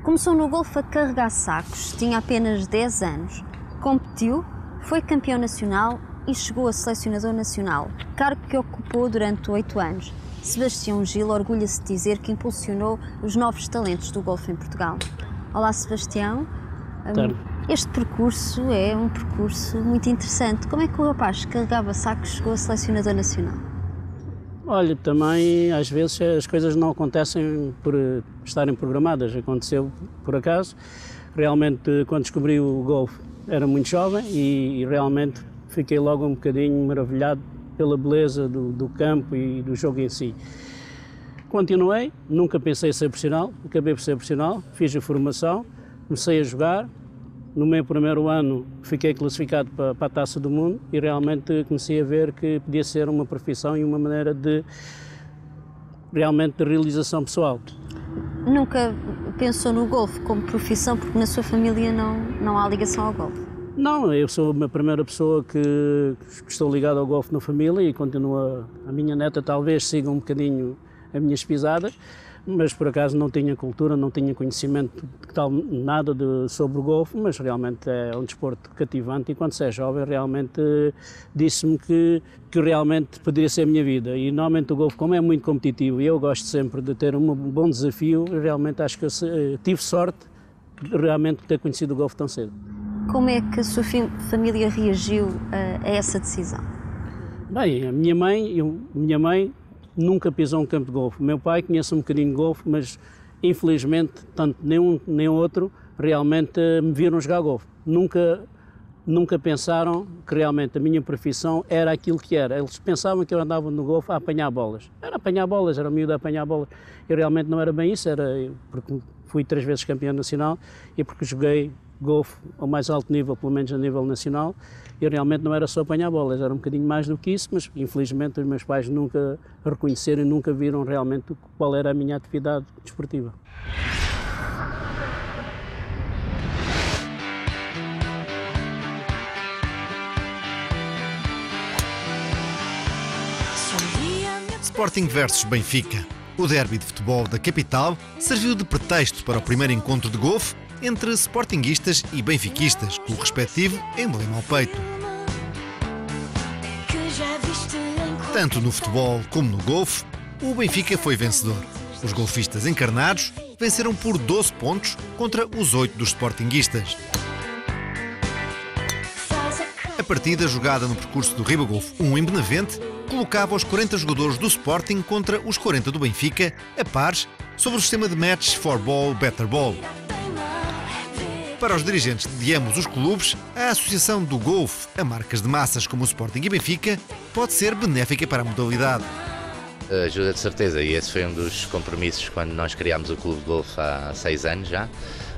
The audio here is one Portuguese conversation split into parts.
Começou no golfe a carregar sacos, tinha apenas 10 anos. Competiu, foi campeão nacional e chegou a selecionador nacional, cargo que ocupou durante 8 anos. Sebastião Gil orgulha-se de dizer que impulsionou os novos talentos do golfe em Portugal. Olá, Sebastião. Este percurso é um percurso muito interessante. Como é que o rapaz que carregava sacos chegou a selecionador nacional? Olha, também às vezes as coisas não acontecem por estarem programadas. Aconteceu por acaso. Realmente, quando descobri o golfe, era muito jovem e realmente fiquei logo um bocadinho maravilhado pela beleza do campo e do jogo em si. Continuei, nunca pensei em ser profissional, acabei por ser profissional, fiz a formação, comecei a jogar. No meu primeiro ano fiquei classificado para a Taça do Mundo e realmente comecei a ver que podia ser uma profissão e uma maneira de realização pessoal. Nunca pensou no golfe como profissão porque na sua família não há ligação ao golfe? Não, eu sou a primeira pessoa que estou ligado ao golfe na família e continua. A minha neta talvez siga um bocadinho as minhas pisadas, mas por acaso não tinha cultura, não tinha conhecimento nada sobre o golfe, mas realmente é um desporto cativante e quando se é jovem realmente disse-me que realmente poderia ser a minha vida e normalmente o golfe, como é muito competitivo e eu gosto sempre de ter um bom desafio, realmente acho que eu tive sorte de realmente ter conhecido o golfe tão cedo. Como é que a sua família reagiu a essa decisão? Bem, a minha mãe nunca pisou um campo de golfe. O meu pai conhece um bocadinho de golfe, mas infelizmente, tanto nem um nem outro realmente me viram jogar golfe. Nunca pensaram que realmente a minha profissão era aquilo que era. Eles pensavam que eu andava no golfe a apanhar bolas. Era apanhar bolas, era miúdo a apanhar bolas. Eu realmente não era bem isso, era porque fui 3 vezes campeão nacional e porque joguei golfe ao mais alto nível, pelo menos a nível nacional, e realmente não era só apanhar bolas, era um bocadinho mais do que isso, mas infelizmente os meus pais nunca reconheceram e nunca viram realmente qual era a minha atividade desportiva. Sporting versus Benfica. O derby de futebol da capital serviu de pretexto para o primeiro encontro de golfe entre sportinguistas e benfiquistas, com o respectivo emblema ao peito. Tanto no futebol como no golfe, o Benfica foi vencedor. Os golfistas encarnados venceram por 12 pontos contra os 8 dos sportinguistas. A partida, jogada no percurso do Ribagolfe 1 em Benavente, colocava os 40 jogadores do Sporting contra os 40 do Benfica, a pares, sobre o sistema de match for ball, better ball. Para os dirigentes de ambos os clubes, a associação do golfe a marcas de massas como o Sporting e Benfica pode ser benéfica para a modalidade. Ajuda de certeza, e esse foi um dos compromissos quando nós criámos o clube de golfe há 6 anos já.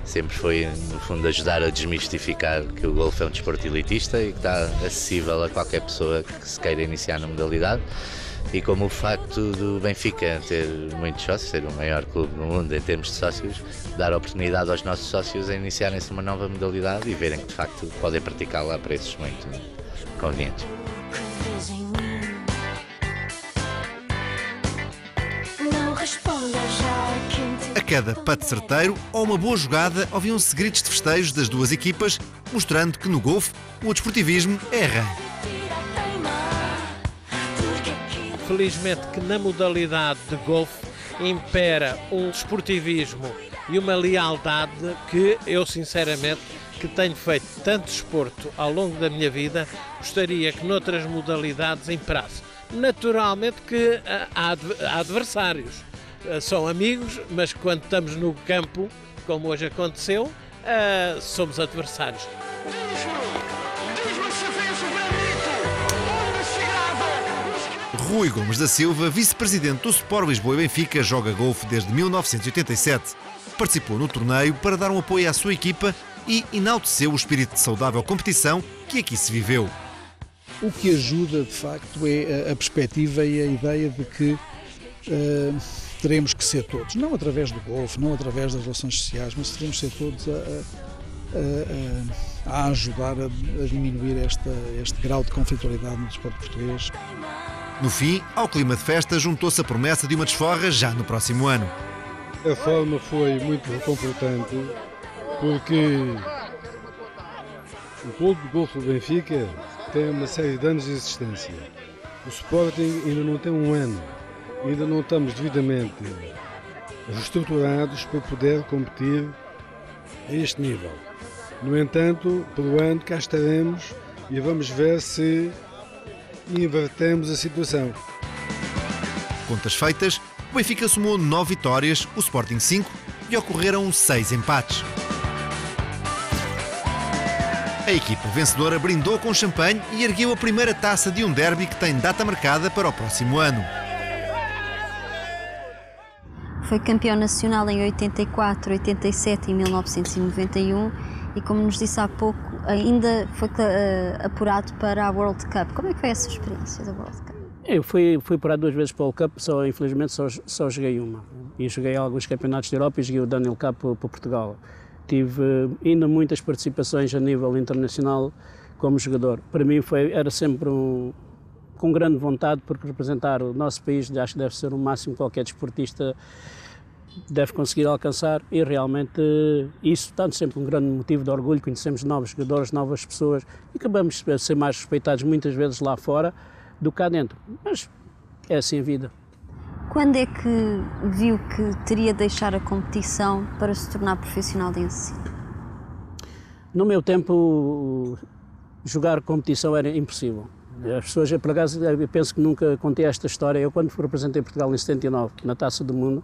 Sempre foi, no fundo, ajudar a desmistificar que o golfe é um desporto elitista e que está acessível a qualquer pessoa que se queira iniciar na modalidade. E como o facto do Benfica ter muitos sócios, ser o maior clube do mundo em termos de sócios, dar a oportunidade aos nossos sócios a iniciarem-se uma nova modalidade e verem que de facto podem praticá-la a preços muito convenientes. A cada pate certeiro ou uma boa jogada ouviam-se gritos de festejos das duas equipas, mostrando que no golfe o desportivismo é rei. Felizmente que na modalidade de golfe impera um desportivismo e uma lealdade que eu sinceramente, que tenho feito tanto desporto ao longo da minha vida, gostaria que noutras modalidades imperasse. Naturalmente que há adversários, são amigos, mas quando estamos no campo, como hoje aconteceu, somos adversários. Rui Gomes da Silva, vice-presidente do Sport Lisboa e Benfica, joga golfe desde 1987. Participou no torneio para dar um apoio à sua equipa e enalteceu o espírito de saudável competição que aqui se viveu. O que ajuda, de facto, é a perspectiva e a ideia de que teremos que ser todos, não através do golfe, não através das relações sociais, mas teremos que ser todos a ajudar a diminuir este grau de conflitualidade no desporto português. No fim, ao clima de festa, juntou-se a promessa de uma desforra já no próximo ano. A forma foi muito reconfortante porque o Clube de Golfe do Benfica tem uma série de anos de existência. O Sporting ainda não tem um ano, ainda não estamos devidamente reestruturados para poder competir a este nível. No entanto, pelo ano cá estaremos e vamos ver se invertemos a situação. Contas feitas, o Benfica somou 9 vitórias, o Sporting 5 e ocorreram 6 empates. A equipa vencedora brindou com champanhe e ergueu a primeira taça de um derby que tem data marcada para o próximo ano. Foi campeão nacional em 84, 87 e 1991 e, como nos disse há pouco, ainda foi apurado para a World Cup. Como é que foi essa experiência da World Cup? Eu fui apurado 2 vezes para o World Cup, infelizmente só joguei uma. E joguei alguns campeonatos da Europa e joguei o Daniel Cup para Portugal. Tive ainda muitas participações a nível internacional como jogador. Para mim era sempre com grande vontade, porque representar o nosso país acho que deve ser o máximo que qualquer desportista deve conseguir alcançar, e realmente isso está sempre um grande motivo de orgulho. Conhecemos novos jogadores, novas pessoas e acabamos a ser mais respeitados muitas vezes lá fora do que cá dentro, mas é assim a vida. Quando é que viu que teria de deixar a competição para se tornar profissional de ensino? No meu tempo, jogar competição era impossível. As pessoas, por acaso, eu penso que nunca contei esta história. Eu, quando representei Portugal em 79, na Taça do Mundo,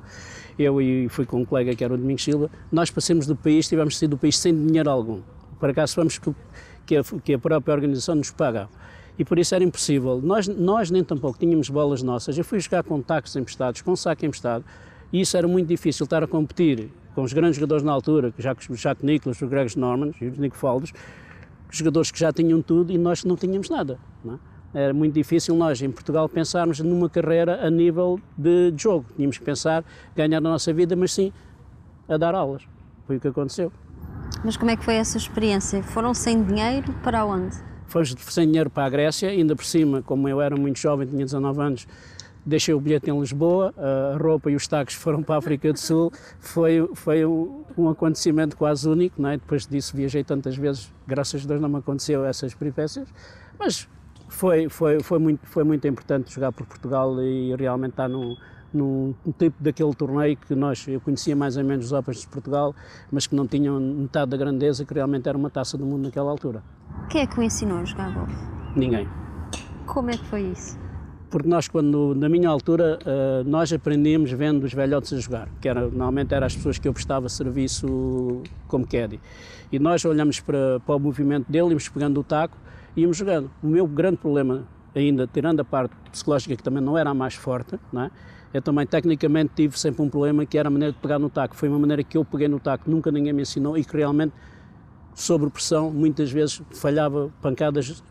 eu e fui com um colega que era o Domingos Silva, nós passamos do país, tivemos de sair do país sem dinheiro algum. Por acaso, fomos que a própria organização nos pagava. E por isso era impossível. Nós nem tampouco tínhamos bolas nossas. Eu fui jogar com tacos emprestados, com saco emprestado, e isso era muito difícil, estar a competir com os grandes jogadores na altura, o Jack Nicklaus, o Greg Norman e o Nico Faldos, jogadores que já tinham tudo e nós não tínhamos nada. Não é? Era muito difícil nós, em Portugal, pensarmos numa carreira a nível de jogo. Tínhamos que pensar ganhar a nossa vida, mas sim a dar aulas. Foi o que aconteceu. Mas como é que foi essa experiência? Foram sem dinheiro para onde? Fomos sem dinheiro para a Grécia, ainda por cima, como eu era muito jovem, tinha 19 anos, deixei o bilhete em Lisboa, a roupa e os tacos foram para a África do Sul. Foi um acontecimento quase único, não é? Depois disso viajei tantas vezes, graças a Deus não me aconteceu essas peripécias, mas foi muito importante jogar por Portugal e realmente estar num tipo daquele torneio que eu conhecia mais ou menos os Opens de Portugal, mas que não tinham metade da grandeza, que realmente era uma taça do mundo naquela altura. Quem é que o ensinou a jogar golfe? Ninguém. Como é que foi isso? Porque nós, na minha altura, nós aprendíamos vendo os velhotes a jogar, normalmente eram as pessoas que eu prestava serviço como caddy. E nós olhamos para o movimento dele, íamos pegando o taco e íamos jogando. O meu grande problema, ainda tirando a parte psicológica, que também não era a mais forte, não é? Eu também, tecnicamente, tive sempre um problema, que era a maneira de pegar no taco. Foi uma maneira que eu peguei no taco, nunca ninguém me ensinou, e que realmente, sob pressão, muitas vezes falhava pancadas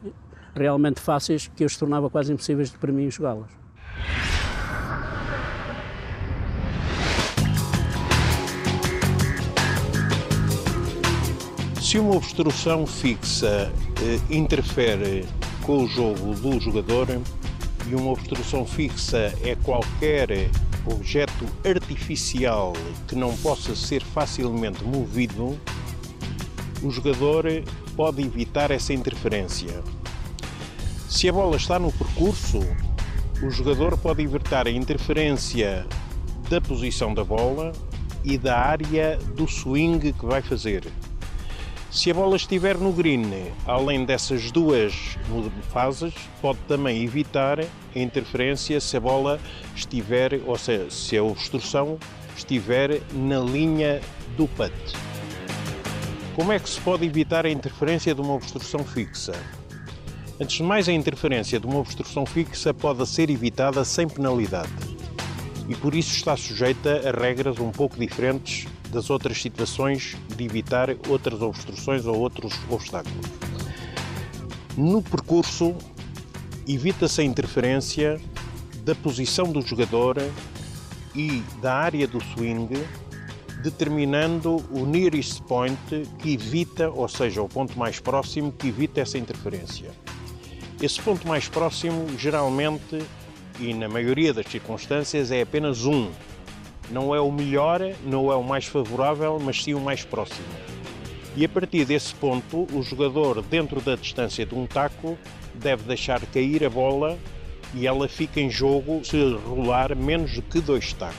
realmente fáceis, que eu se tornava quase impossíveis para mim jogá-las. Se uma obstrução fixa interfere com o jogo do jogador, e uma obstrução fixa é qualquer objeto artificial que não possa ser facilmente movido, o jogador pode evitar essa interferência. Se a bola está no percurso, o jogador pode evitar a interferência da posição da bola e da área do swing que vai fazer. Se a bola estiver no green, além dessas duas fases, pode também evitar a interferência se a bola estiver, ou seja, se a obstrução estiver na linha do putt. Como é que se pode evitar a interferência de uma obstrução fixa? Antes de mais, a interferência de uma obstrução fixa pode ser evitada sem penalidade e por isso está sujeita a regras um pouco diferentes das outras situações de evitar outras obstruções ou outros obstáculos. No percurso, evita-se a interferência da posição do jogador e da área do swing, determinando o nearest point que evita, ou seja, o ponto mais próximo que evita essa interferência. Esse ponto mais próximo, geralmente, e na maioria das circunstâncias, é apenas 1, Não é o melhor, não é o mais favorável, mas sim o mais próximo. E a partir desse ponto, o jogador, dentro da distância de um taco, deve deixar cair a bola e ela fica em jogo se rolar menos do que 2 tacos.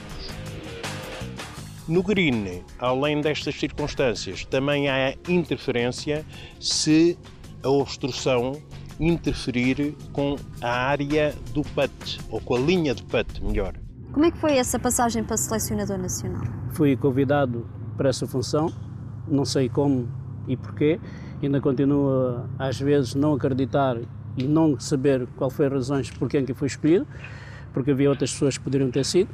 No green, além destas circunstâncias, também há interferência se a obstrução interferir com a área do putt, ou com a linha de putt, melhor. Como é que foi essa passagem para selecionador nacional? Fui convidado para essa função, não sei como e porquê, ainda continuo às vezes não acreditar e não saber qual foi as razões por quem que fui escolhido, porque havia outras pessoas que poderiam ter sido.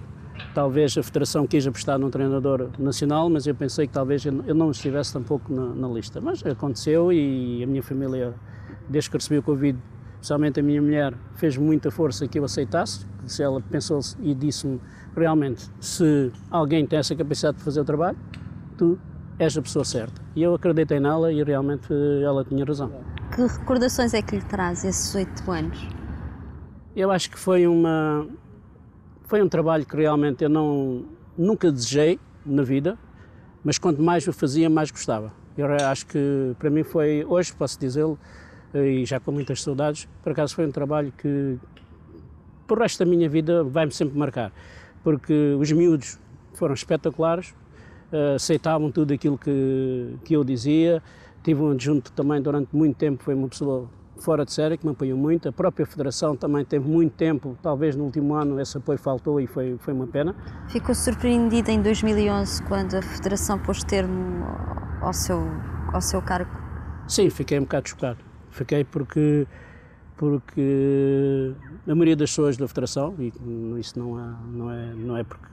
Talvez a Federação quis apostar num treinador nacional, mas eu pensei que talvez eu não estivesse tampouco na lista. Mas aconteceu e a minha família, desde que recebi o convite, especialmente a minha mulher, fez muita força que eu aceitasse. Se ela pensou e disse-me realmente, se alguém tem essa capacidade de fazer o trabalho, tu és a pessoa certa. E eu acreditei nela e realmente ela tinha razão. Que recordações é que lhe traz esses 8 anos? Eu acho que foi um trabalho que realmente eu nunca desejei na vida, mas quanto mais o fazia, mais gostava. Eu acho que para mim foi, hoje posso dizê-lo, e já com muitas saudades, por acaso foi um trabalho que por o resto da minha vida vai-me sempre marcar, porque os miúdos foram espetaculares, aceitavam tudo aquilo que eu dizia. Tive um adjunto também durante muito tempo, foi uma pessoa fora de série, que me apoiou muito. A própria Federação também teve muito tempo, talvez no último ano esse apoio faltou e foi uma pena. Ficou surpreendida em 2011 quando a Federação pôs termo ao seu cargo? Sim, fiquei um bocado chocado. Fiquei porque a maioria das pessoas da Federação, e isso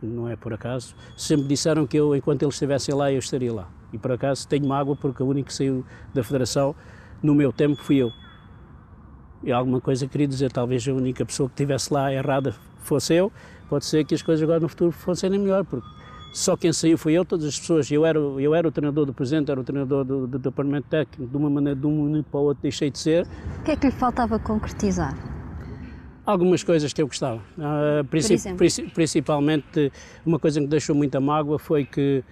não é por acaso, sempre disseram que eu, enquanto eles estivessem lá, eu estaria lá. E por acaso tenho mágoa porque a única que saiu da Federação no meu tempo fui eu. E alguma coisa queria dizer, talvez a única pessoa que estivesse lá errada fosse eu. Pode ser que as coisas agora no futuro fossem melhor, porque só quem saiu foi eu, todas as pessoas. Eu era o treinador do presidente, era o treinador do departamento técnico, de uma maneira, de um minuto para o outro deixei de ser. O que é que lhe faltava concretizar? Algumas coisas que eu gostava. Principalmente, uma coisa que me deixou muita mágoa foi que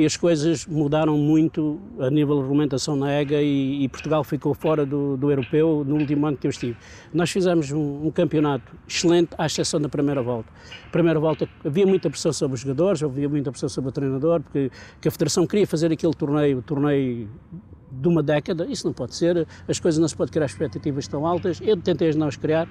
as coisas mudaram muito a nível de regulamentação na EGA e Portugal ficou fora do europeu no último ano que eu estive. Nós fizemos um campeonato excelente, à exceção da primeira volta. Primeira volta havia muita pressão sobre os jogadores, havia muita pressão sobre o treinador, porque a Federação queria fazer aquele torneio de uma década. Isso não pode ser, as coisas não se pode criar expectativas tão altas. Eu tentei não as criar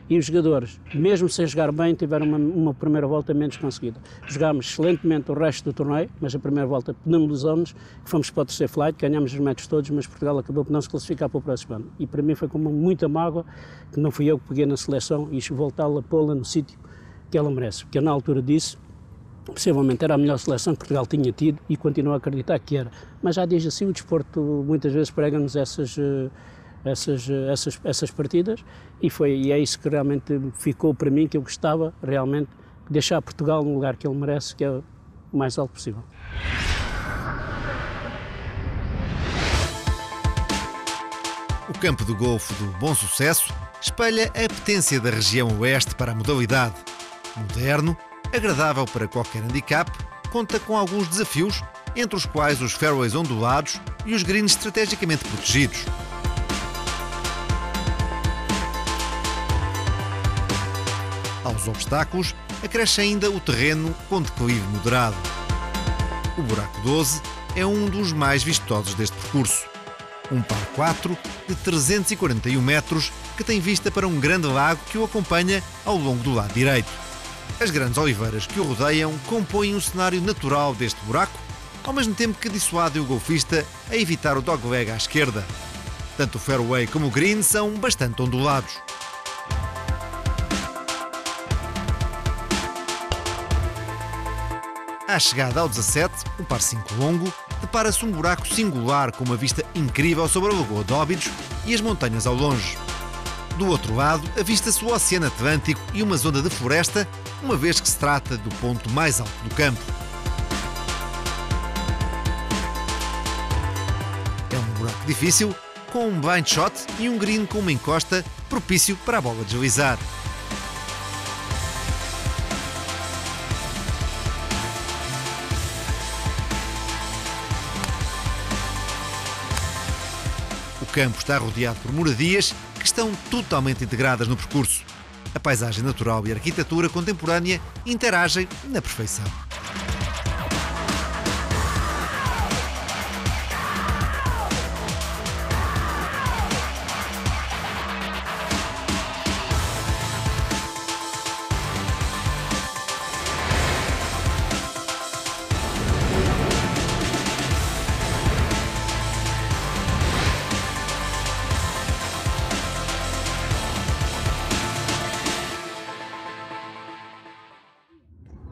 e os jogadores, mesmo sem jogar bem, tiveram uma primeira volta menos conseguida. Jogámos excelentemente o resto do torneio, mas a primeira volta penalizamos, fomos para o terceiro flight, ganhámos os matches todos, mas Portugal acabou por não se classificar para o próximo ano. E para mim foi com muita mágoa que não fui eu que peguei na seleção e voltá-la, pô-la no sítio que ela merece. Porque eu na altura disse, possivelmente era a melhor seleção que Portugal tinha tido e continuo a acreditar que era. Mas já diz assim, o desporto muitas vezes prega-nos essas partidas e é isso que realmente ficou para mim, que eu gostava realmente de deixar Portugal no lugar que ele merece, que é o mais alto possível. O campo de golfe do Bom Sucesso espelha a apetência da região oeste para a modalidade. Moderno, agradável para qualquer handicap, conta com alguns desafios, entre os quais os fairways ondulados e os greens estrategicamente protegidos. Aos obstáculos, acresce ainda o terreno com declive moderado. O buraco 12 é um dos mais vistosos deste percurso. Um par 4 de 341 metros que tem vista para um grande lago que o acompanha ao longo do lado direito. As grandes oliveiras que o rodeiam compõem um cenário natural deste buraco, ao mesmo tempo que dissuadem o golfista a evitar o dogleg à esquerda. Tanto o fairway como o green são bastante ondulados. À chegada ao 17, o par 5 longo, depara-se um buraco singular com uma vista incrível sobre a Lagoa de Óbidos e as montanhas ao longe. Do outro lado, avista-se o Oceano Atlântico e uma zona de floresta, uma vez que se trata do ponto mais alto do campo. É um buraco difícil, com um blind shot e um green com uma encosta propício para a bola deslizar. campo está rodeado por moradias que estão totalmente integradas no percurso. A paisagem natural e a arquitetura contemporânea interagem na perfeição.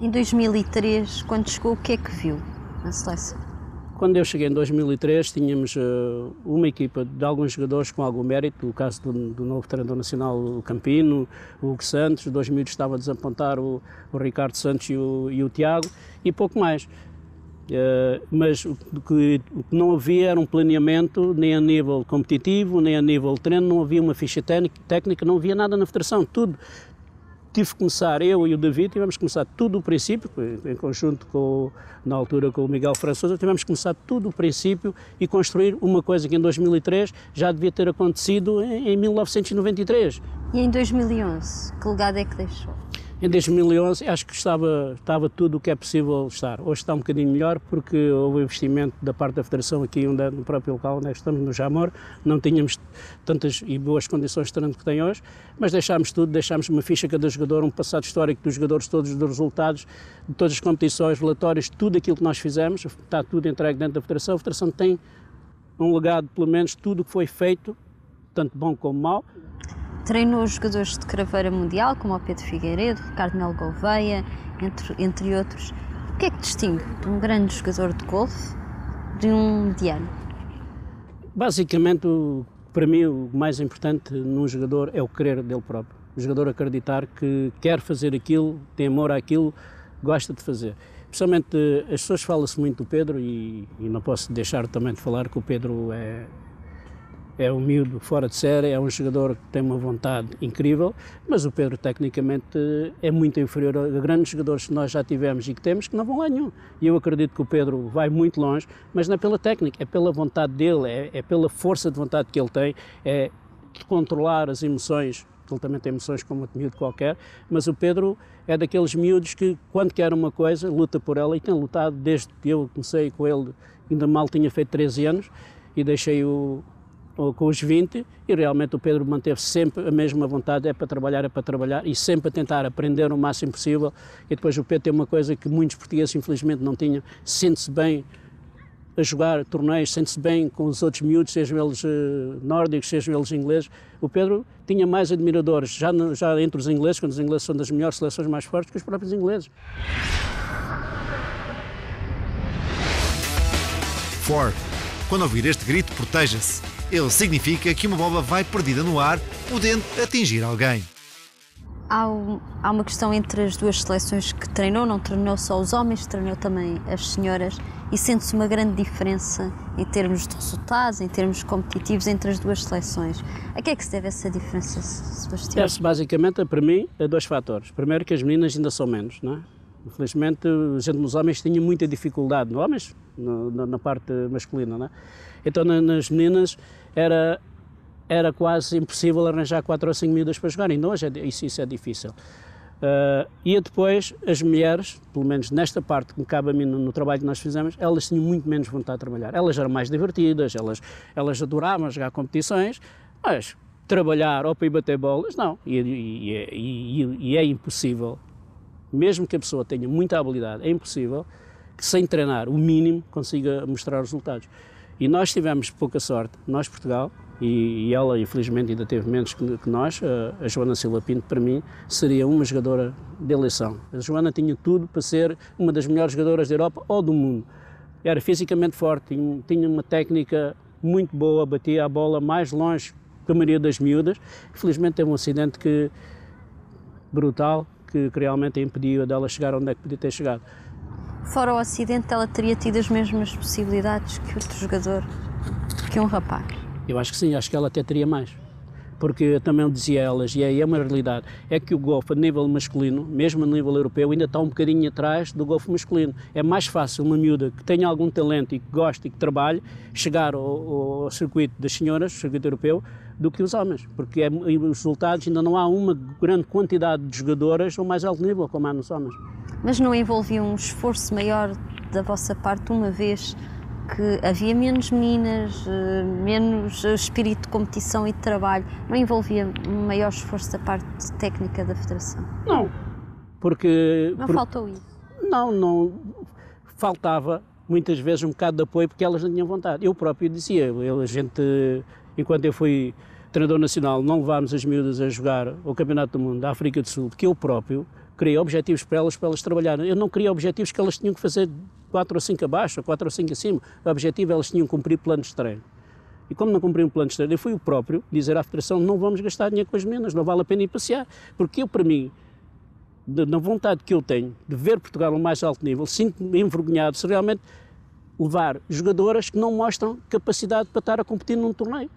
Em 2003, quando chegou, o que é que viu na seleção? Quando eu cheguei em 2003, tínhamos uma equipa de alguns jogadores com algum mérito, o caso do novo treinador nacional, o Campino, o Hugo Santos, 2000 estava a desapontar o Ricardo Santos e o Tiago, e pouco mais. Mas o que não havia era um planeamento, nem a nível competitivo, nem a nível de treino, não havia uma ficha técnica, não havia nada na federação, tudo. Tive que começar, eu e o David, tivemos que começar tudo do princípio, em conjunto na altura com o Miguel Françoso, tivemos que começar tudo do princípio e construir uma coisa que em 2003 já devia ter acontecido em 1993. E em 2011, que legado é que deixou? Em 2011 acho que estava tudo o que é possível estar. Hoje está um bocadinho melhor porque houve investimento da parte da Federação aqui no próprio local onde estamos, no Jamor. Não tínhamos tantas e boas condições de treino que tem hoje, mas deixámos tudo, deixámos uma ficha a cada jogador, um passado histórico dos jogadores todos, dos resultados, de todas as competições, relatórios, tudo aquilo que nós fizemos, está tudo entregue dentro da Federação. A Federação tem um legado, pelo menos, tudo o que foi feito, tanto bom como mau. Treinou jogadores de craveira mundial, como o Pedro Figueiredo, Ricardo Melo Gouveia, entre outros. O que é que distingue um grande jogador de golfe de um mediano? Basicamente, para mim, o mais importante num jogador é o querer dele próprio. O jogador acreditar que quer fazer aquilo, tem amor àquilo, gosta de fazer. Principalmente, as pessoas falam-se muito do Pedro e não posso deixar também de falar que o Pedro é um miúdo fora de série, é um jogador que tem uma vontade incrível, mas o Pedro tecnicamente é muito inferior a grandes jogadores que nós já tivemos e que temos que não vão lá nenhum. E eu acredito que o Pedro vai muito longe, mas não é pela técnica, é pela vontade dele, é pela força de vontade que ele tem, é de controlar as emoções, ele também tem emoções como outro miúdo qualquer, mas o Pedro é daqueles miúdos que quando quer uma coisa, luta por ela e tem lutado desde que eu comecei com ele, ainda mal tinha feito 13 anos e deixei-o com os 20 e realmente o Pedro manteve sempre a mesma vontade, é para trabalhar e sempre a tentar aprender o máximo possível. E depois o Pedro tem uma coisa que muitos portugueses infelizmente não tinham, sente-se bem a jogar torneios, sente-se bem com os outros miúdos, sejam eles nórdicos, sejam eles ingleses. O Pedro tinha mais admiradores já entre os ingleses, quando os ingleses são das melhores seleções mais fortes que os próprios ingleses. Ford. Quando ouvir este grito, proteja-se. Ele significa que uma bola vai perdida no ar, podendo atingir alguém. Há uma questão entre as duas seleções que treinou, não treinou só os homens, treinou também as senhoras, e sente-se uma grande diferença em termos de resultados, em termos competitivos entre as duas seleções. A que é que se deve essa diferença, Sebastião? Deve-se basicamente, para mim, a dois fatores. Primeiro que as meninas ainda são menos, não é? Infelizmente, a gente nos homens tinha muita dificuldade, nos homens, na parte masculina, não é? Então nas meninas era quase impossível arranjar 4 ou 5 miúdas para jogar, ainda hoje isso é difícil. E depois as mulheres, pelo menos nesta parte que me cabe a mim no trabalho que nós fizemos, elas tinham muito menos vontade de trabalhar. Elas eram mais divertidas, elas adoravam jogar competições, mas trabalhar ou para ir bater bolas, não. E é impossível, mesmo que a pessoa tenha muita habilidade, é impossível que sem treinar o mínimo consiga mostrar resultados. E nós tivemos pouca sorte, nós Portugal, e ela infelizmente ainda teve menos que nós, a Joana Silva Pinto para mim seria uma jogadora de eleição. A Joana tinha tudo para ser uma das melhores jogadoras da Europa ou do mundo. Era fisicamente forte, tinha uma técnica muito boa, batia a bola mais longe que a maioria das miúdas. Infelizmente teve um acidente brutal que realmente impediu dela chegar onde é que podia ter chegado. Fora o acidente, ela teria tido as mesmas possibilidades que outro jogador, que um rapaz? Eu acho que sim, acho que ela até teria mais. porque eu também dizia a elas, e é uma realidade, é que o golfe a nível masculino, mesmo a nível europeu, ainda está um bocadinho atrás do golfe masculino. É mais fácil uma miúda que tenha algum talento e que goste e que trabalhe, chegar ao circuito das senhoras, circuito europeu, do que os homens, porque os resultados ainda não há uma grande quantidade de jogadoras ao mais alto nível, como há nos homens. Mas não envolvia um esforço maior da vossa parte, uma vez que havia menos meninas, menos espírito de competição e de trabalho? Não envolvia um maior esforço da parte técnica da Federação? Não, porque... Não faltou isso? Não faltava muitas vezes um bocado de apoio porque elas não tinham vontade. Eu próprio dizia, enquanto eu fui treinador nacional, não levámos as miúdas a jogar o Campeonato do Mundo da África do Sul, porque eu próprio criei objetivos para elas trabalharem. Eu não queria objetivos que elas tinham que fazer 4 ou 5 abaixo, ou 4 ou 5 acima. O objetivo, elas tinham que cumprir planos de treino. E como não cumpriam planos de treino, eu fui o próprio dizer à Federação, não vamos gastar dinheiro com as meninas, não vale a pena ir passear. Porque eu, para mim, na vontade que eu tenho de ver Portugal ao mais alto nível, sinto-me envergonhado se realmente levar jogadoras que não mostram capacidade para estar a competir num torneio.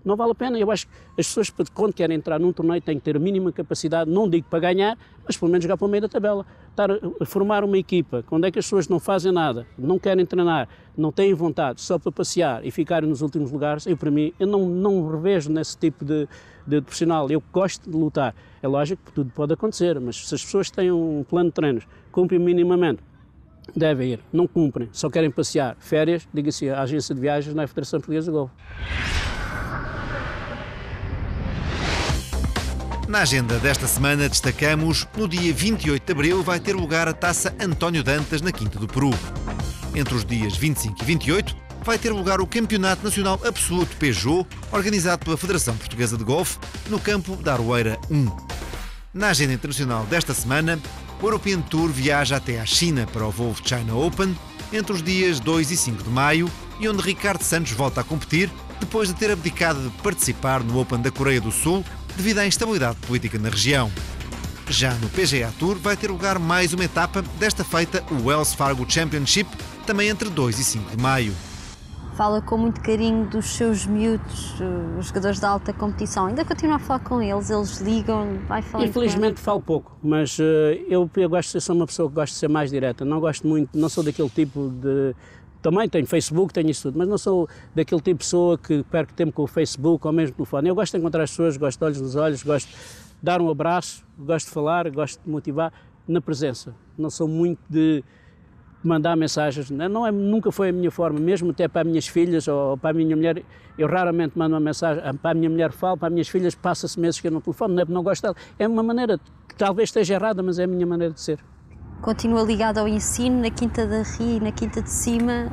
Não vale a pena. Eu acho que as pessoas, quando querem entrar num torneio, têm que ter a mínima capacidade, não digo para ganhar, mas pelo menos jogar para o meio da tabela. Estar a formar uma equipa, quando é que as pessoas não fazem nada, não querem treinar, não têm vontade, só para passear e ficarem nos últimos lugares, para mim, eu não revejo nesse tipo de profissional. Eu gosto de lutar. É lógico que tudo pode acontecer, mas se as pessoas têm um plano de treinos, cumprem minimamente, devem ir. Não cumprem, só querem passear. Férias, diga-se à agência de viagens na Federação Portuguesa de Golfe. Na agenda desta semana destacamos, no dia 28 de abril vai ter lugar a Taça António Dantas na Quinta do Peru. Entre os dias 25 e 28 vai ter lugar o Campeonato Nacional Absoluto Peugeot, organizado pela Federação Portuguesa de Golfe, no campo da Aroeira 1. Na agenda internacional desta semana, o European Tour viaja até à China para o Volvo China Open entre os dias 2 e 5 de maio e onde Ricardo Santos volta a competir depois de ter abdicado de participar no Open da Coreia do Sul devido à instabilidade política na região. Já no PGA Tour vai ter lugar mais uma etapa, desta feita o Wells Fargo Championship, também entre 2 e 5 de maio. Fala com muito carinho dos seus miúdos, os jogadores de alta competição. Ainda continua a falar com eles ligam, vai falar. Infelizmente falo pouco, mas eu gosto de ser uma pessoa que gosta de ser mais direta. Não gosto muito, não sou daquele tipo de... Também tenho Facebook, tenho isso tudo, mas não sou daquele tipo de pessoa que perco tempo com o Facebook ou mesmo telefone. Eu gosto de encontrar as pessoas, gosto de olhos nos olhos, gosto de dar um abraço, gosto de falar, gosto de motivar na presença. Não sou muito de mandar mensagens, nunca foi a minha forma, mesmo até para as minhas filhas ou para a minha mulher. Eu raramente mando uma mensagem, para a minha mulher falo, para as minhas filhas passa-se meses que eu não telefono, não gosto dela. É uma maneira que talvez esteja errada, mas é a minha maneira de ser. Continua ligado ao ensino, na Quinta da Ria e na Quinta de Cima,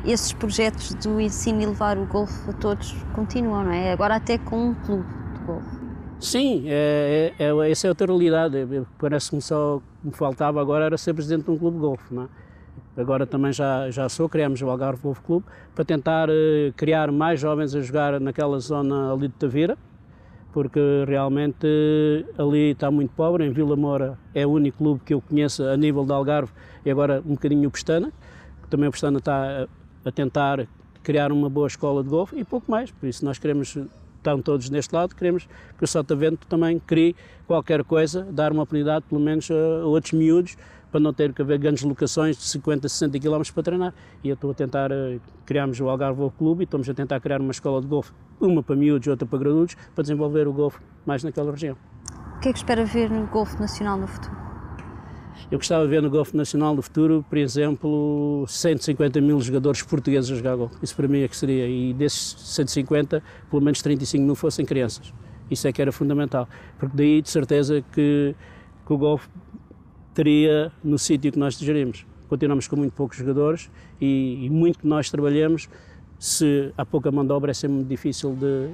esses projetos do ensino e levar o golfe a todos continuam, não é? Agora até com um clube de golfe. Sim, essa é outra realidade. Parece-me só que me faltava agora era ser presidente de um clube de golfe, não é? Agora também já sou, criamos o Algarve Golf Clube para tentar criar mais jovens a jogar naquela zona ali de Tavira, porque realmente ali está muito pobre. Em Vila Moura é o único clube que eu conheço a nível de Algarve e agora um bocadinho o Pestana, que também o Pestana está a tentar criar uma boa escola de golfe e pouco mais, por isso nós queremos, estão todos neste lado, queremos que o Sotavento também crie qualquer coisa, dar uma oportunidade pelo menos a outros miúdos, para não ter que haver grandes locações de 50, 60 km para treinar. E eu estou a tentar, criarmos o Algarve Golf Clube e estamos a tentar criar uma escola de golfe, uma para miúdos e outra para graduados, para desenvolver o golfe mais naquela região. O que é que espera ver no golfe nacional no futuro? Eu gostava de ver no golfe nacional no futuro, por exemplo, 150 mil jogadores portugueses a jogar golfe. Isso para mim é que seria, e desses 150, pelo menos 35 mil fossem crianças. Isso é que era fundamental, porque daí de certeza que o golfe teria no sítio que nós desejaríamos. Continuamos com muito poucos jogadores e muito que nós trabalhemos, se há pouca mão de obra é sempre muito difícil de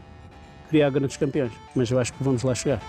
criar grandes campeões, mas eu acho que vamos lá chegar.